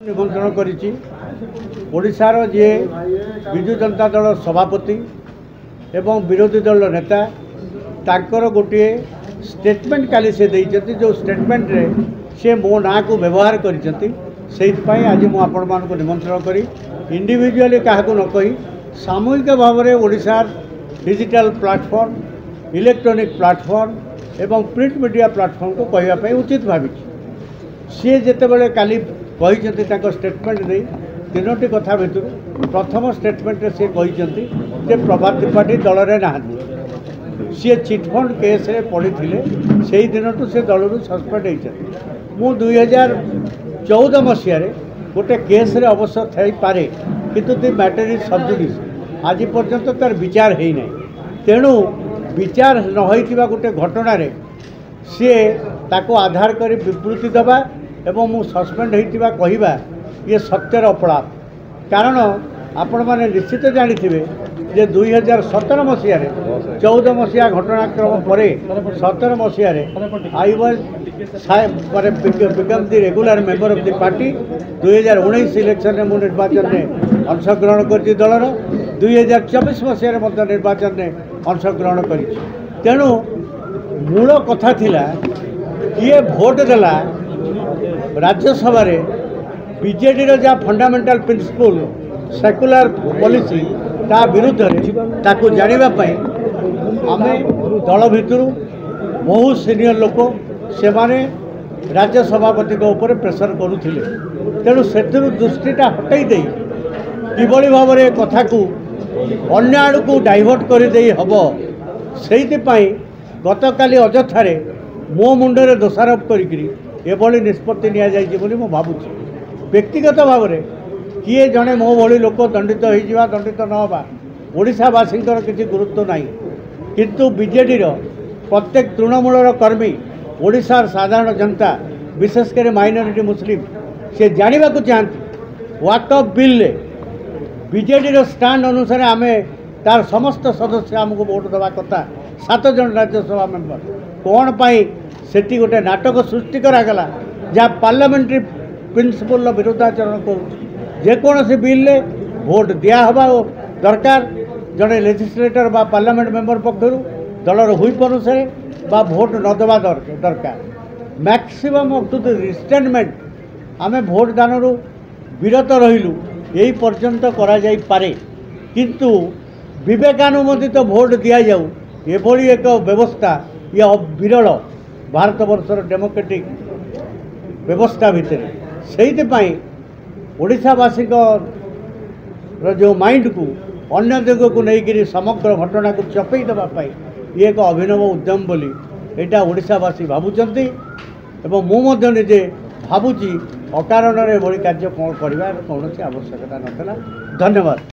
निमंत्रण करिछि ओडिशार जे विजु जनता दल सभापति एवं विरोधी दल नेता तांकर गोटे स्टेटमेंट काली से देइछथि जो स्टेटमेंट रे से मो ना को व्यवहार करिछथि सेइतपई आज मु आपण मान को निमंत्रण करी इंडिविजुअली काहाको न कही सामूहिक भाव में ओडिशार डिजिटल प्लाटफॉर्म इलेक्ट्रॉनिक प्लाटफॉर्म एवं प्रिंट मीडिया प्लाटफॉर्म को कहवाई उचित भावी सी जितेबाला काली कहते स्टेटमेंट दे तीनोटी कथा भितर प्रथम स्टेटमेंट से कहते प्रभात त्रिपाठी दल में नहांती सी चिटफंड केस रे पड़ी से दिन से दल सस्पेंड होती मु 2014 मसीह गोटे केस रे अवश्य थी पारे किंतु दि मैटर इज सब जुडिस आज पर्यंत तार विचार है ना तेणु विचार न होइथिबा गोटे घटना सी ताको आधार कर विवृत्ति दबा एवं मु सस्पेंड होइथिबा कहिबा ये सत्यर अपराध कारण आपण माने निश्चित जानिथिबे जे 2017 मसीह 14 मसीहा घटनाक्रम पर 17 मसीह I was become the regular member of the party 2019 election में मु निर्वाचन में अंशग्रहण कर दलर 2024 मसीह निर्वाचन में अंशग्रहण कर तेणु मूल कथा थिला किए भोट देला राज्यसभा बीजेडी जहाँ फंडामेंटल प्रिंसिपल सेकुलर पॉलिसी ता विरुद्ध ताकू जानापी आम दल भितर बहु सीनियर लोक से माने राज्य सभापति प्रेसर करुले तेणु से दृष्टिटा हटई दे किभली भाव में कथा को अन्य आड़ को डाइवर्ट करदे हम से गतकाली अजथारे मो मुंडे दोषारोप करी निष्पत्ति नि भावुँ व्यक्तिगत भाव में किए जड़े मो भली लोक दंडित हो दंडित नवा ओडावासी किसी गुरुत्व ना किंतु बीजेडी प्रत्येक तृणमूल कर्मी ओडिशार साधारण जनता विशेषकर माइनॉरिटी मुस्लिम से जानवा चाहती वाक ऑफ बिल बीजेडी स्टैंड अनुसार आम तार समस्त सदस्य आमको वोट देवा कथा 7 जन राज्यसभा मेंबर कौन पाई सेठी गोटे नाटक सृष्टि करागला जहाँ पार्लियामेंट्री प्रिंसिपल विरोधाचरण करोसी बिल भोट दिहवा दरकार जड़े लेजिस्लेटर बा पार्लियामेंट मेंबर पक्षर दलर हुईप अनुसार बा भोट नदेवा दरकार मैक्सिमम अप टू द रिस्टेनमेंट आम भोट दान विरत रहिलु यही पर्यंत करा जाई पारे किंतु विवेकानुमोदित भोट दि जाऊ एभली एक व्यवस्था ये विरल भारत वर्षर डेमोक्रेटिक व्यवस्था भितर से ओडावासी जो माइंड को अन्य दिग को लेकर समग्र घटना को चपई देवाई ये एक अभिनव उद्यम बोली यहाँ ओडावासी भावुंट एवं मुझे निजे भावुची अकारण एभली कार्य कौन कर कौन आवश्यकता नाला। धन्यवाद।